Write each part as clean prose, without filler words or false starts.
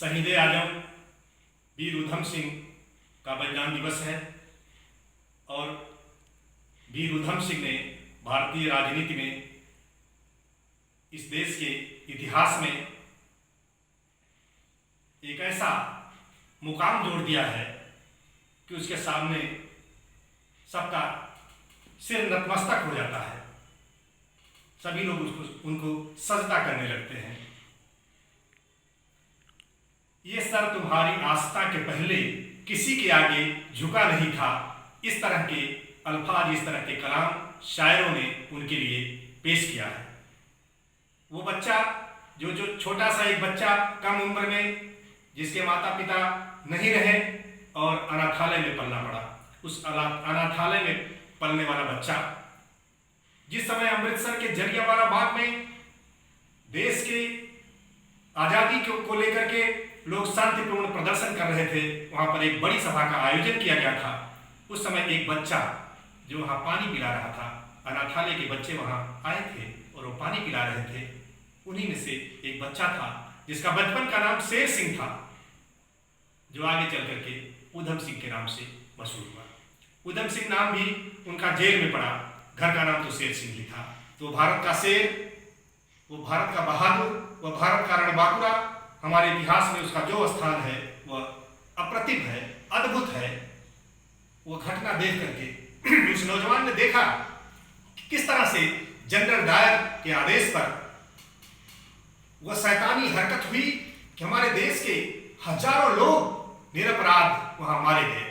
शहीद आजम वीर उधम सिंह का बलिदान दिवस है और वीर उधम सिंह ने भारतीय राजनीति में, इस देश के इतिहास में एक ऐसा मुकाम जोड़ दिया है कि उसके सामने सबका सिर नतमस्तक हो जाता है। सभी लोग उनको सजदा करने लगते हैं। ये सर तुम्हारी आस्था के पहले किसी के आगे झुका नहीं था। इस तरह के अल्फाज, इस तरह के कलाम शायरों ने उनके लिए पेश किया है। वो बच्चा जो छोटा सा एक बच्चा कम उम्र में, जिसके माता पिता नहीं रहे और अनाथालय में पलना पड़ा, उस अनाथालय में पलने वाला बच्चा, जिस समय अमृतसर के जलियांवाला बाग में देश के आजादी को लेकर के लोग शांतिपूर्ण प्रदर्शन कर रहे थे, वहां पर एक बड़ी सभा का आयोजन किया गया था। उस समय एक बच्चा जो वहां पानी पिला रहा था, अनाथालय के बच्चे वहां आए थे और वो पानी पिला रहे थे। उन्हीं में से एक बच्चा था जिसका बचपन का नाम शेर सिंह था, जो आगे चल करके उधम सिंह के नाम से मशहूर हुआ। उधम सिंह नाम भी उनका जेल में पड़ा, घर का नाम तो शेर सिंह ही था। तो भारत का शेर, वो भारत का बहादुर, वो भारत का रणबांकुरा, हमारे इतिहास में उसका जो स्थान है वह अप्रतिम है, अद्भुत है। वो घटना देख करके उस नौजवान ने देखा कि किस तरह से जनरल डायर के आदेश पर वह शैतानी हरकत हुई कि हमारे देश के हजारों लोग निरपराध वहां मारे गए।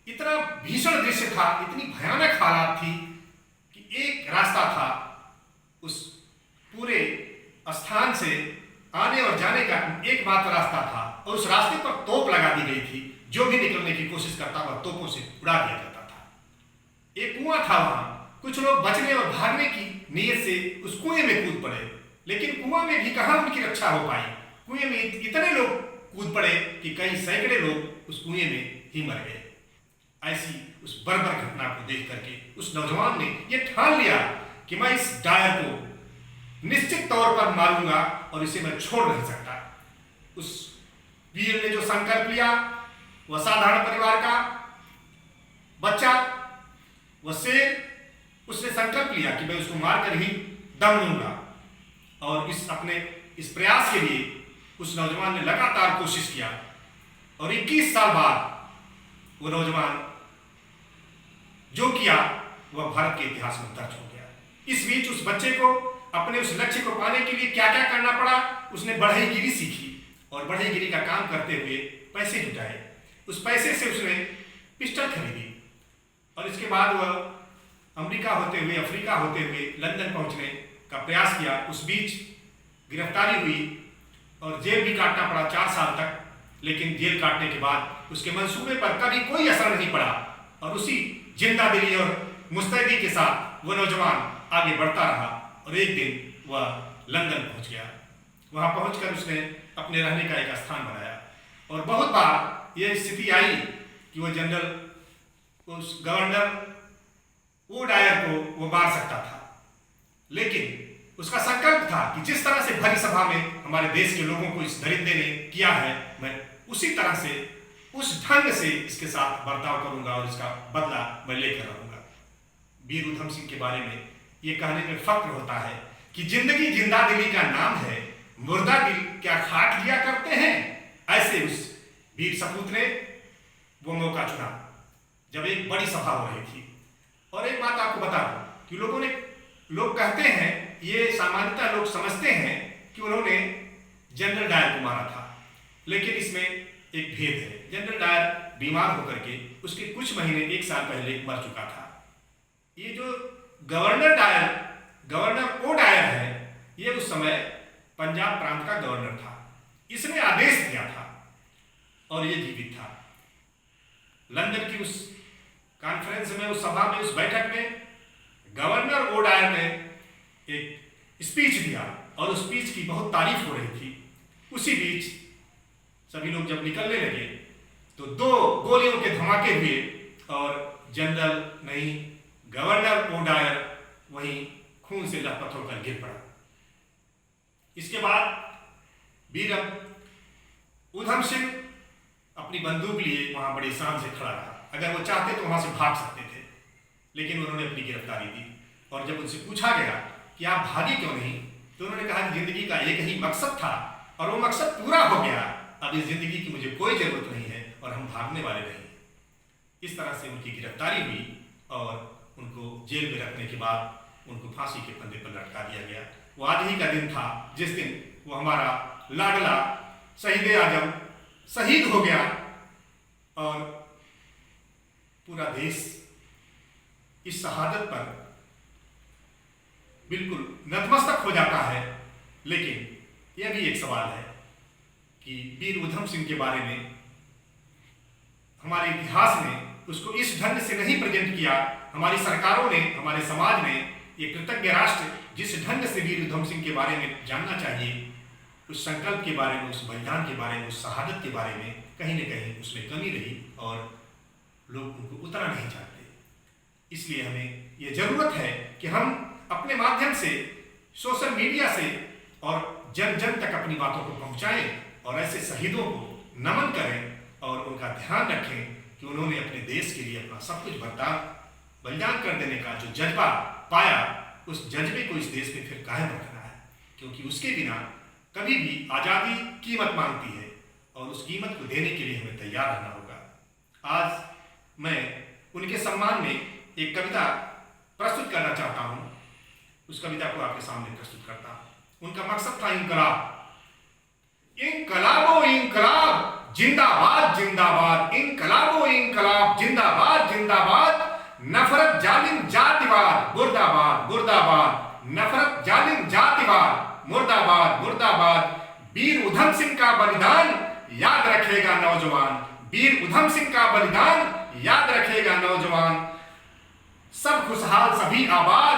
इतना भीषण दृश्य था, इतनी भयानक हालात थी कि एक रास्ता था उस पूरे स्थान से आने और जाने का, एकमात्र रास्ता था और उस रास्ते पर तोप लगा दी गई थी। जो भी निकलने की कोशिश करता वह तोपों से उड़ा दिया जाता था। एक कुआं था वहां, कुछ लोग बचने और भागने की नीयत से उस कुएं में कूद पड़े, लेकिन कुआं में भी कहां उनकी रक्षा हो पाई। कुएं में इतने लोग कूद पड़े कि कई सैकड़े लोग उस कुएं में ही मर गए। ऐसी उस बर्बर घटना को देख करके उस नौजवान ने यह ठान लिया कि मैं इस डायर को निश्चित तौर पर मारूंगा और इसे मैं छोड़ नहीं सकता। उस वीर ने जो संकल्प लिया, वह साधारण परिवार का बच्चा, वह शेर, उसने संकल्प लिया कि मैं उसको मारकर ही दम लूंगा। और इस प्रयास के लिए उस नौजवान ने लगातार कोशिश किया और 21 साल बाद वो नौजवान जो किया वह भारत के इतिहास में दर्ज हो गया। इस बीच उस बच्चे को अपने उस लक्ष्य को पाने के लिए क्या क्या करना पड़ा, उसने बढ़ईगिरी सीखी और बढ़ईगिरी का काम करते हुए पैसे जुटाए। उस पैसे से उसने पिस्टल खरीदी और इसके बाद वह अमेरिका होते हुए, अफ्रीका होते हुए लंदन पहुंचने का प्रयास किया। उस बीच गिरफ्तारी हुई और जेल भी काटना पड़ा 4 साल तक। लेकिन जेल काटने के बाद उसके मंसूबे पर कभी कोई असर नहीं पड़ा और उसी जिंदा दिली और मुस्तैदी के साथ वह नौजवान आगे बढ़ता रहा और एक दिन वह लंदन पहुंच गया। वहां पहुंचकर उसने अपने रहने का एक स्थान बनाया और बहुत बार यह स्थिति आई कि वह उस गवर्नर वो डायर को वो मार सकता था, लेकिन उसका संकल्प था कि जिस तरह से भरी सभा में हमारे देश के लोगों को इस दरिंदे ने किया है, मैं उसी तरह से, उस ढंग से इसके साथ बर्ताव करूंगा और इसका बदला मैं लेकर रहूंगा। वीर उधम सिंह के बारे में ये कहने में फक्र होता है कि जिंदगी जिंदा दिली का नाम है, मुर्दा दिल क्या खाक लिया करते हैं। ऐसे उस वीर सपूत ने वो मौका चुना जब एक बड़ी सभा हो रही थी। और एक बात आपको बता दूं कि लोग कहते हैं, ये सामान्यतः लोग समझते हैं कि उन्होंने जनरल डायर को मारा था, लेकिन इसमें एक भेद है। जनरल डायर बीमार होकर के उसके कुछ महीने, 1 साल पहले मर चुका था। ये जो गवर्नर ओ डायर है, ये उस समय पंजाब प्रांत का गवर्नर था। इसने आदेश दिया था और ये जीवित था। लंदन की उस कॉन्फ्रेंस में, उस सभा में, उस बैठक में गवर्नर ओ डायर ने एक स्पीच दिया और उस स्पीच की बहुत तारीफ हो रही थी। उसी बीच सभी लोग जब निकलने लगे तो 2 गोलियों के धमाके हुए और जनरल नहीं, गवर्नर ओ डायर वहीं खून से लथपथ होकर गिर पड़ा। इसके बाद वीर उधम सिंह अपनी बंदूक लिए वहां बड़ी शान से खड़ा रहा। अगर वो चाहते तो वहां से भाग सकते थे, लेकिन उन्होंने अपनी गिरफ्तारी दी। और जब उनसे पूछा गया कि आप भागे क्यों नहीं, तो उन्होंने कहा कि जिंदगी का एक ही मकसद था और वो मकसद पूरा हो गया, अब इस जिंदगी की मुझे कोई जरूरत नहीं है और हम भागने वाले नहीं। इस तरह से उनकी गिरफ्तारी हुई और उनको जेल में रखने के बाद उनको फांसी के फंदे पर लटका दिया गया। वो आज ही का दिन था जिस दिन वो हमारा लाडला शहीद आजम शहीद हो गया और पूरा देश इस शहादत पर बिल्कुल नतमस्तक हो जाता है। लेकिन यह भी एक सवाल है कि वीर उधम सिंह के बारे में हमारे इतिहास ने उसको इस ढंग से नहीं प्रेजेंट किया। हमारी सरकारों ने, हमारे समाज ने, ये कृतज्ञ राष्ट्र जिस ढंग से वीर उधम सिंह के बारे में जानना चाहिए, उस संकल्प के बारे में, उस बलिदान के बारे में, उस शहादत के बारे में कहीं न कहीं उसमें कमी रही और लोग उनको उतना नहीं जानते। इसलिए हमें ये जरूरत है कि हम अपने माध्यम से, सोशल मीडिया से और जन जन तक अपनी बातों को पहुंचाएं और ऐसे शहीदों को नमन करें और उनका ध्यान रखें कि उन्होंने अपने देश के लिए अपना सब कुछ बलिदान कर देने का जो जज्बा पाया, उस जज्बे को इस देश में फिर कायम रखना है, क्योंकि उसके बिना कभी भी आज़ादी कीमत मांगती है और उस कीमत को देने के लिए हमें तैयार रहना होगा। आज मैं उनके सम्मान में एक कविता प्रस्तुत करना चाहता हूँ। उस कविता को आपके सामने प्रस्तुत करता हूँ। उनका मकसद था इंकलाब। इंकलाबो इंकलाब जिंदाबाद जिंदाबाद, इंकलाबो इंकलाब जिंदाबाद जिंदाबाद, नफरत जालिम जातिवाद मुर्दाबाद मुर्दाबाद, नफरत जालिम जातिवाद मुर्दाबाद मुर्दाबाद। वीर उधम सिंह का बलिदान याद रखेगा नौजवान, वीर उधम सिंह का बलिदान याद रखेगा नौजवान। सब खुशहाल सभी आबाद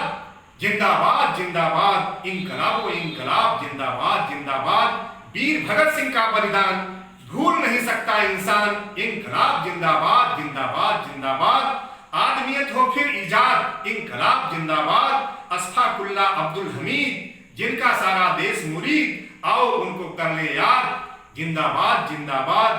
जिंदाबाद जिंदाबाद, इंकलाबो इंकलाब जिंदाबाद जिंदाबाद। वीर भगत सिंह का बलिदान भूल नहीं सकता इंसान, इंकलाब जिंदाबाद जिंदाबाद जिंदाबाद। आदमियत हो फिर इजाद, इंकलाब जिंदाबाद। अशफाकुल्ला अब्दुल हमीद जिनका सारा देश मुरीद, आओ उनको कर ले याद, जिंदाबाद जिंदाबाद।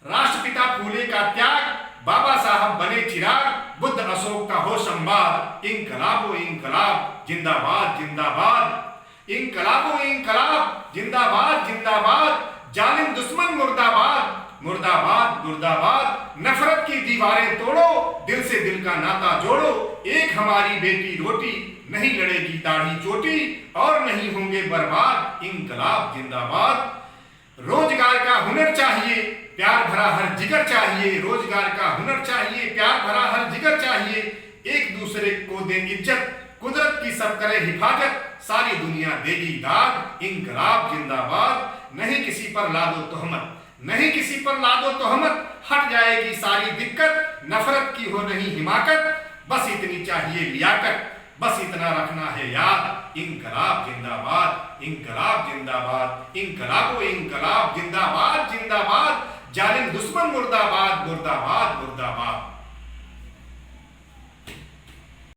राष्ट्रपिता फूले का त्याग, बाबा साहब बने चिराग, बुद्ध अशोक का हो संवाद, इंकलाबो इंकलाब जिंदाबाद जिंदाबाद। इंकलाबो इंकलाब जिंदाबाद जिंदाबाद, जालिम दुश्मन मुर्दाबाद मुर्दाबाद मुर्दाबाद। नफरत की दीवारें तोड़ो, दिल से दिल का नाता जोड़ो, एक हमारी बेटी रोटी, नहीं लड़ेगी दाढ़ी चोटी और नहीं होंगे बर्बाद, इंकलाब जिंदाबाद। रोजगार का हुनर चाहिए, प्यार भरा हर जिगर चाहिए, रोजगार का हुनर चाहिए, प्यार भरा हर जिगर चाहिए। एक दूसरे को दे इज्जत, कुदरत की सब करे हिफाजत, सारी दुनिया देगी दाद, इंकलाब जिंदाबाद। नहीं किसी पर लादो तोहमत, नहीं किसी पर लादो तोहमत, हट जाएगी सारी दिक्कत, नफरत की हो नहीं हिमाकत, बस इतनी चाहिए लियाकत, बस इतना रखना है याद, इंकलाब जिंदाबाद इंकलाब जिंदाबाद। इंकलाबो इंकलाब जिंदाबाद जिंदाबाद, जालिम दुश्मन मुर्दाबाद मुर्दाबाद मुर्दाबाद।